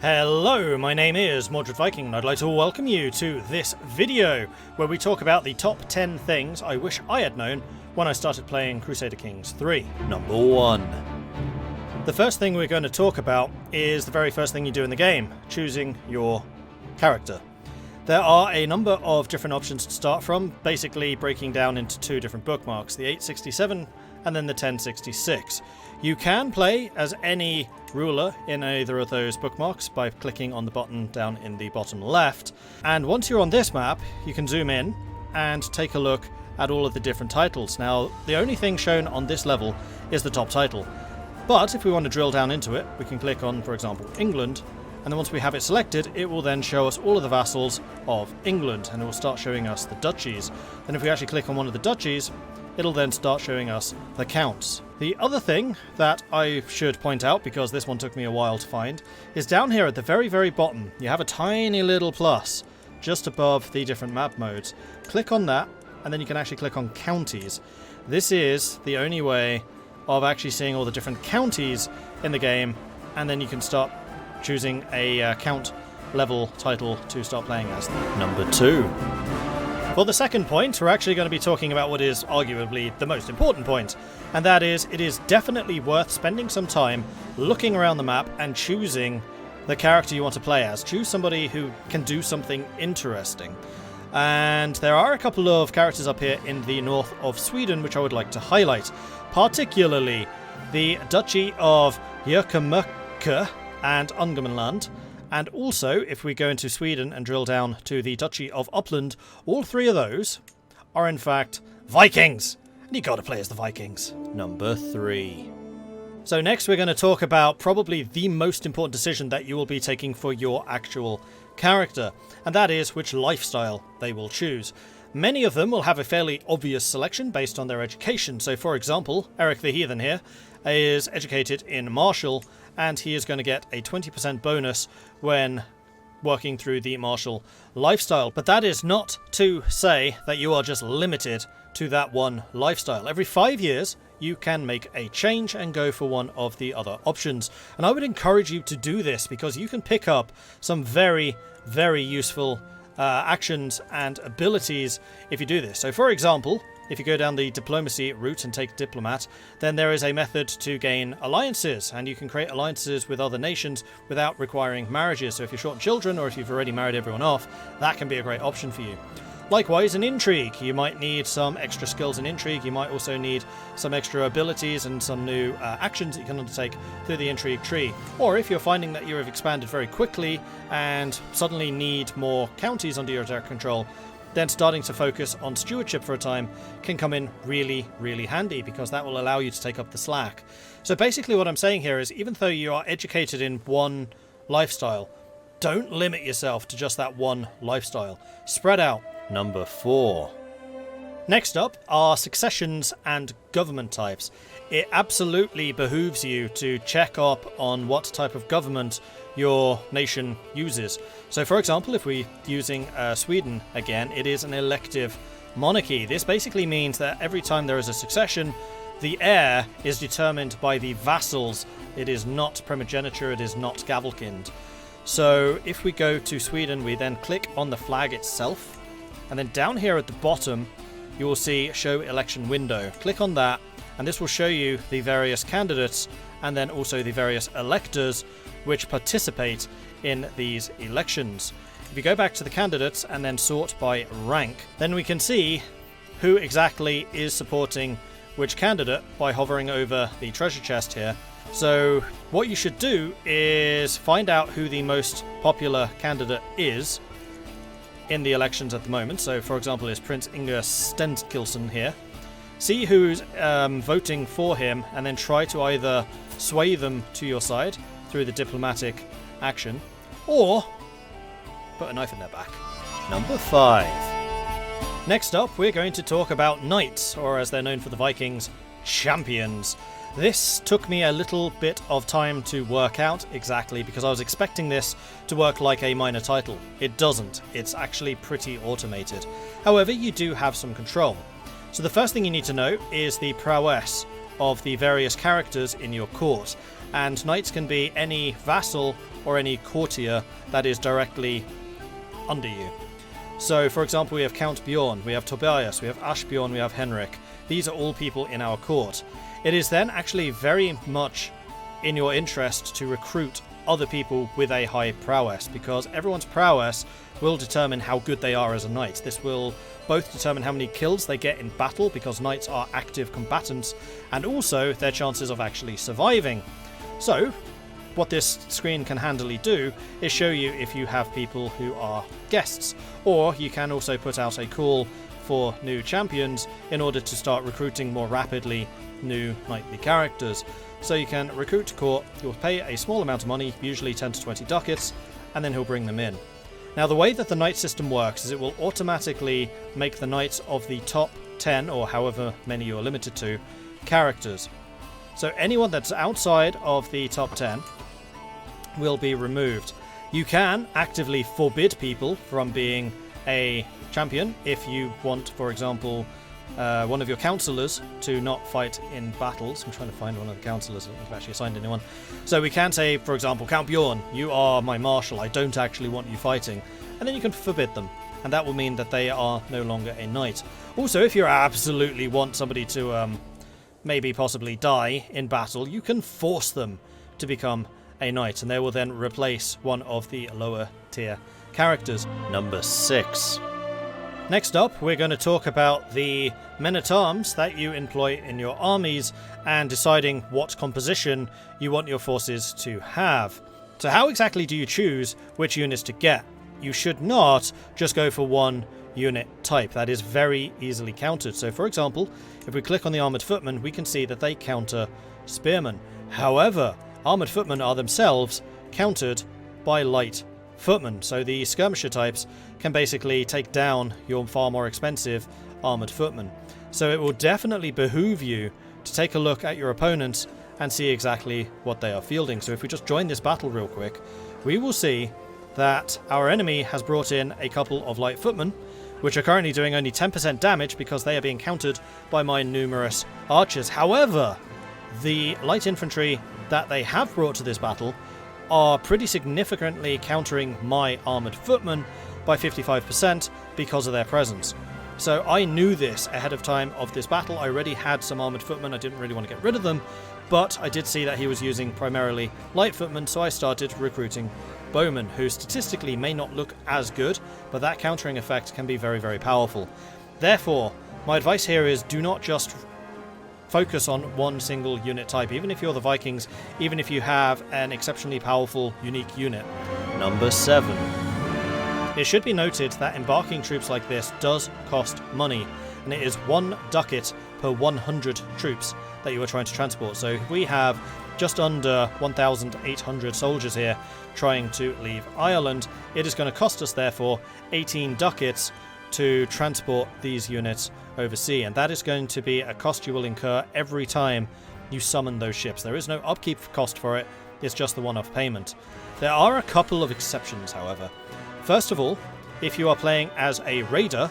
Hello, my name is Mordred Viking and I'd like to welcome you to this video where we talk about the top 10 things I wish I had known when I started playing Crusader Kings III. Number 1. The first thing we're going to talk about is the very first thing you do in the game, choosing your character. There are a number of different options to start from, basically breaking down into two different bookmarks, the 867 and then the 1066. You can play as any ruler in either of those bookmarks by clicking on the button down in the bottom left. And once you're on this map, you can zoom in and take a look at all of the different titles. Now, the only thing shown on this level is the top title. But if we want to drill down into it, we can click on, for example, England. And then once we have it selected, it will then show us all of the vassals of England. And it will start showing us the duchies. Then if we actually click on one of the duchies, it'll then start showing us the counts. The other thing that I should point out, because this one took me a while to find, is down here at the very, very bottom, you have a tiny little plus just above the different map modes. Click on that, and then you can actually click on counties. This is the only way of actually seeing all the different counties in the game, and then you can start choosing a count level title to start playing as. Number 2. For the second point, we're actually going to be talking about what is arguably the most important point, and that is, it is definitely worth spending some time looking around the map and choosing the character you want to play as. Choose somebody who can do something interesting. And there are a couple of characters up here in the north of Sweden which I would like to highlight, particularly the Duchy of Jörkemöcke and Ångermanland. And also, if we go into Sweden and drill down to the Duchy of Uppland, all three of those are in fact Vikings. And you gotta play as the Vikings. Number 3. So next we're going to talk about probably the most important decision that you will be taking for your actual character. And that is which lifestyle they will choose. Many of them will have a fairly obvious selection based on their education. So for example, Eric the Heathen here is educated in martial, and he is going to get a 20% bonus when working through the martial lifestyle. But that is not to say that you are just limited to that one lifestyle. Every 5 years, you can make a change and go for one of the other options. And I would encourage you to do this because you can pick up some very, very useful actions and abilities if you do this. So for example, if you go down the diplomacy route and take diplomat, then there is a method to gain alliances, and you can create alliances with other nations without requiring marriages. So if you're short on children, or if you've already married everyone off, that can be a great option for you. Likewise, in intrigue, you might need some extra skills in intrigue. You might also need some extra abilities and some new actions that you can undertake through the intrigue tree. Or if you're finding that you have expanded very quickly and suddenly need more counties under your direct control, then starting to focus on stewardship for a time can come in really, really handy, because that will allow you to take up the slack. So basically what I'm saying here is, even though you are educated in one lifestyle, don't limit yourself to just that one lifestyle. Spread out. Number 4. Next up are successions and government types. It absolutely behooves you to check up on what type of government your nation uses. So for example, if we're using Sweden again, it is an elective monarchy. This basically means that every time there is a succession, the heir is determined by the vassals. It is not primogeniture, it is not gavelkind. So if we go to Sweden, we then click on the flag itself, and then down here at the bottom you will see show election window. Click on that, and this will show you the various candidates and then also the various electors which participate in these elections. If you go back to the candidates and then sort by rank, then we can see who exactly is supporting which candidate by hovering over the treasure chest here. So what you should do is find out who the most popular candidate is in the elections at the moment. So for example, is Prince Inge Stenkilsson here. See who's voting for him, and then try to either sway them to your side through the diplomatic action, or put a knife in their back. Number 5. Next up, we're going to talk about knights, or as they're known for the Vikings, champions. This took me a little bit of time to work out exactly, because I was expecting this to work like a minor title. It doesn't. It's actually pretty automated. However, you do have some control. So the first thing you need to know is the prowess of the various characters in your court. And knights can be any vassal or any courtier that is directly under you. So, for example, we have Count Bjorn, we have Tobias, we have Ashbjorn, we have Henrik. These are all people in our court. It is then actually very much in your interest to recruit other people with a high prowess, because everyone's prowess will determine how good they are as a knight. This will both determine how many kills they get in battle, because knights are active combatants, and also their chances of actually surviving. So, what this screen can handily do is show you if you have people who are guests, or you can also put out a call for new champions in order to start recruiting more rapidly new knightly characters. So you can recruit to court, you'll pay a small amount of money, usually 10 to 20 ducats, and then he'll bring them in. Now the way that the knight system works is it will automatically make the knights of the top 10, or however many you're limited to, characters. So anyone that's outside of the top 10 will be removed. You can actively forbid people from being a champion if you want, for example, one of your councillors to not fight in battles. I'm trying to find one of the councillors that have actually assigned anyone. So we can say, for example, Count Bjorn, you are my marshal, I don't actually want you fighting. And then you can forbid them. And that will mean that they are no longer a knight. Also, if you absolutely want somebody to maybe possibly die in battle, you can force them to become a knight, and they will then replace one of the lower tier characters. Number 6. Next up, we're going to talk about the men-at-arms that you employ in your armies and deciding what composition you want your forces to have. So how exactly do you choose which units to get? You should not just go for one unit type. That is very easily countered. So for example, if we click on the armoured footmen, we can see that they counter spearmen. However, armoured footmen are themselves countered by light footmen, so the skirmisher types can basically take down your far more expensive armoured footmen. So it will definitely behoove you to take a look at your opponents and see exactly what they are fielding. So if we just join this battle real quick, we will see that our enemy has brought in a couple of light footmen, which are currently doing only 10% damage because they are being countered by my numerous archers. However, the light infantry that they have brought to this battle are pretty significantly countering my armoured footmen by 55% because of their presence. So I knew this ahead of time of this battle. I already had some armoured footmen, I didn't really want to get rid of them, but I did see that he was using primarily light footmen, so I started recruiting bowmen, who statistically may not look as good, but that countering effect can be very, very powerful. Therefore, my advice here is do not just focus on one single unit type, even if you're the Vikings, even if you have an exceptionally powerful, unique unit. Number 7. It should be noted that embarking troops like this does cost money, and it is 1 ducat per 100 troops that you are trying to transport. So we have just under 1,800 soldiers here trying to leave Ireland. It is going to cost us, therefore, 18 ducats to transport these units overseas, and that is going to be a cost you will incur every time you summon those ships. There is no upkeep cost for it, it's just the one-off payment. There are a couple of exceptions, however. First of all, if you are playing as a raider,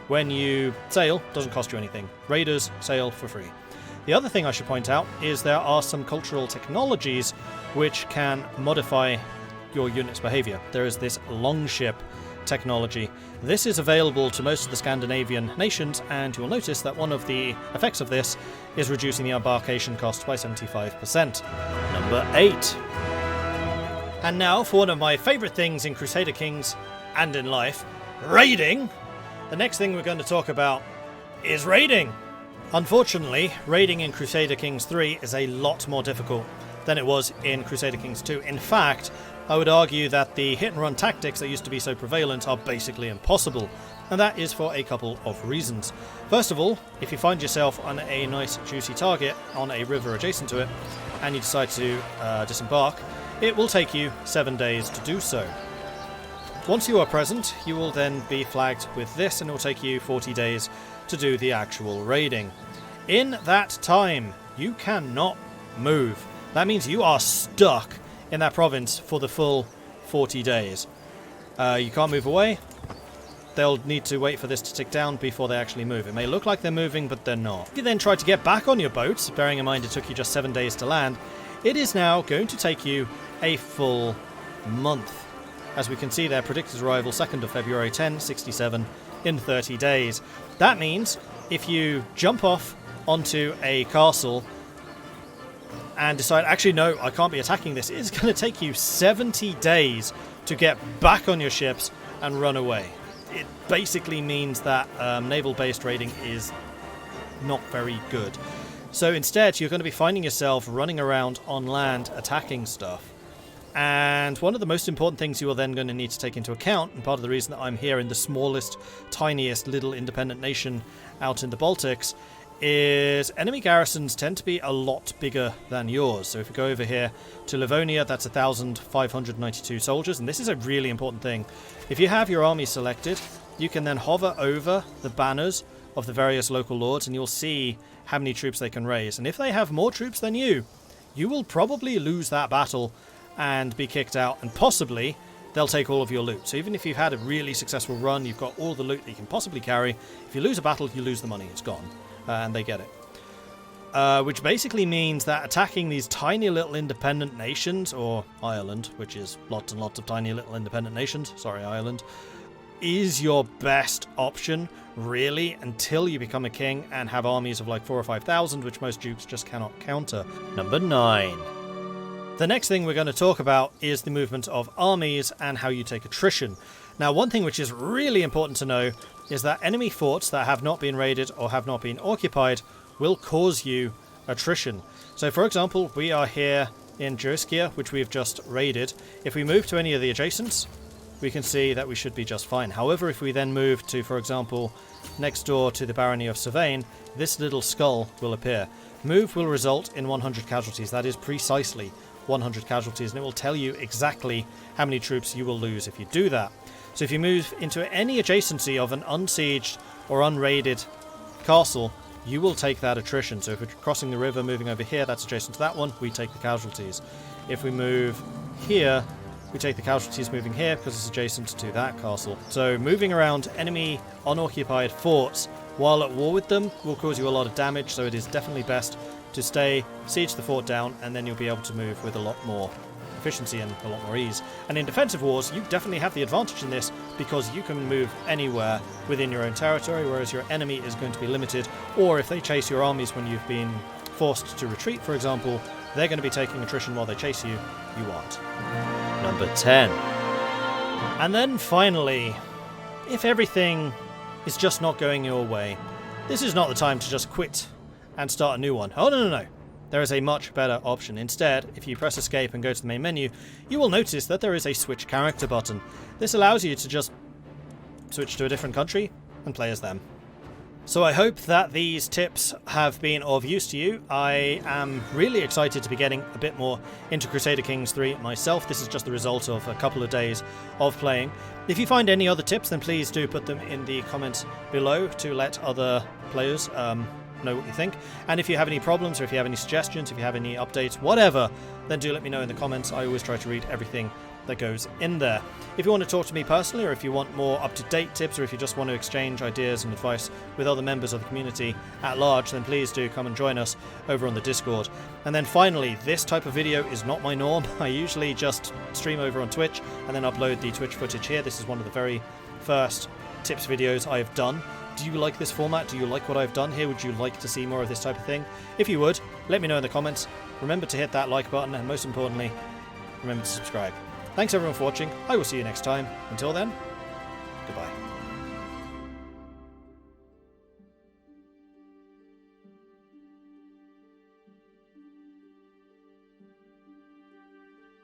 when you sail, it doesn't cost you anything. Raiders sail for free. The other thing I should point out is there are some cultural technologies which can modify your unit's behavior. There is this longship technology. This is available to most of the Scandinavian nations, and you'll notice that one of the effects of this is reducing the embarkation cost by 75%. Number 8. And now for one of my favourite things in Crusader Kings and in life, raiding. The next thing we're going to talk about is raiding. Unfortunately, raiding in Crusader Kings III is a lot more difficult than it was in Crusader Kings II. In fact, I would argue that the hit-and-run tactics that used to be so prevalent are basically impossible, and that is for a couple of reasons. First of all, if you find yourself on a nice juicy target on a river adjacent to it, and you decide to disembark, it will take you 7 days to do so. Once you are present, you will then be flagged with this, and it will take you 40 days to do the actual raiding. In that time, you cannot move. That means you are stuck in that province for the full 40 days. You can't move away. They'll need to wait for this to tick down before they actually move. It may look like they're moving, but they're not. If you then try to get back on your boat, bearing in mind it took you just 7 days to land, it is now going to take you a full month. As we can see there, predicted arrival 2nd of February 1067 in 30 days. That means if you jump off onto a castle and decide, actually no, I can't be attacking this, it's going to take you 70 days to get back on your ships and run away. It basically means that naval-based raiding is not very good. So instead, you're going to be finding yourself running around on land attacking stuff. And one of the most important things you are then going to need to take into account, and part of the reason that I'm here in the smallest, tiniest little independent nation out in the Baltics, is enemy garrisons tend to be a lot bigger than yours. So if we go over here to Livonia, that's 1,592 soldiers, and this is a really important thing. If you have your army selected, you can then hover over the banners of the various local lords, and you'll see how many troops they can raise. And if they have more troops than you will probably lose that battle and be kicked out, and possibly they'll take all of your loot. So even if you've had a really successful run, you've got all the loot that you can possibly carry, if you lose a battle, you lose the money, it's gone. And they get it. Which basically means that attacking these tiny little independent nations, or Ireland, which is lots and lots of tiny little independent nations, sorry Ireland, is your best option, really, until you become a king and have armies of like 4,000 or 5,000, which most dukes just cannot counter. Number 9. The next thing we're going to talk about is the movement of armies and how you take attrition. Now, one thing which is really important to know is that enemy forts that have not been raided or have not been occupied will cause you attrition. So, for example, we are here in Jerskia, which we've just raided. If we move to any of the adjacents, we can see that we should be just fine. However, if we then move to, for example, next door to the Barony of Sylvain, this little skull will appear. Move will result in 100 casualties. That is precisely 100 casualties, and it will tell you exactly how many troops you will lose if you do that. So if you move into any adjacency of an unsieged or unraided castle, you will take that attrition. So if we're crossing the river, moving over here, that's adjacent to that one, we take the casualties. If we move here, we take the casualties moving here because it's adjacent to that castle. So moving around enemy unoccupied forts while at war with them will cause you a lot of damage, so it is definitely best to stay, siege the fort down, and then you'll be able to move with a lot more efficiency and a lot more ease. And in defensive wars, you definitely have the advantage in this because you can move anywhere within your own territory, whereas your enemy is going to be limited, or if they chase your armies when you've been forced to retreat, for example, they're going to be taking attrition while they chase you. You aren't. Number 10. And then finally, if everything is just not going your way, this is not the time to just quit and start a new one. Oh, no. There is a much better option. Instead, if you press escape and go to the main menu, you will notice that there is a switch character button. This allows you to just switch to a different country and play as them. So I hope that these tips have been of use to you. I am really excited to be getting a bit more into Crusader Kings III myself. This is just the result of a couple of days of playing. If you find any other tips, then please do put them in the comments below to let other players know what you think. And if you have any problems, or if you have any suggestions, if you have any updates, whatever, then do let me know in the comments. I always try to read everything that goes in there. If you want to talk to me personally, or if you want more up-to-date tips, or if you just want to exchange ideas and advice with other members of the community at large, then please do come and join us over on the Discord. And then finally, this type of video is not my norm. I usually just stream over on Twitch and then upload the Twitch footage here. This is one of the very first tips videos I've done. Do you like this format? Do you like what I've done here? Would you like to see more of this type of thing? If you would, let me know in the comments. Remember to hit that like button, and most importantly, remember to subscribe. Thanks everyone for watching. I will see you next time. Until then, goodbye.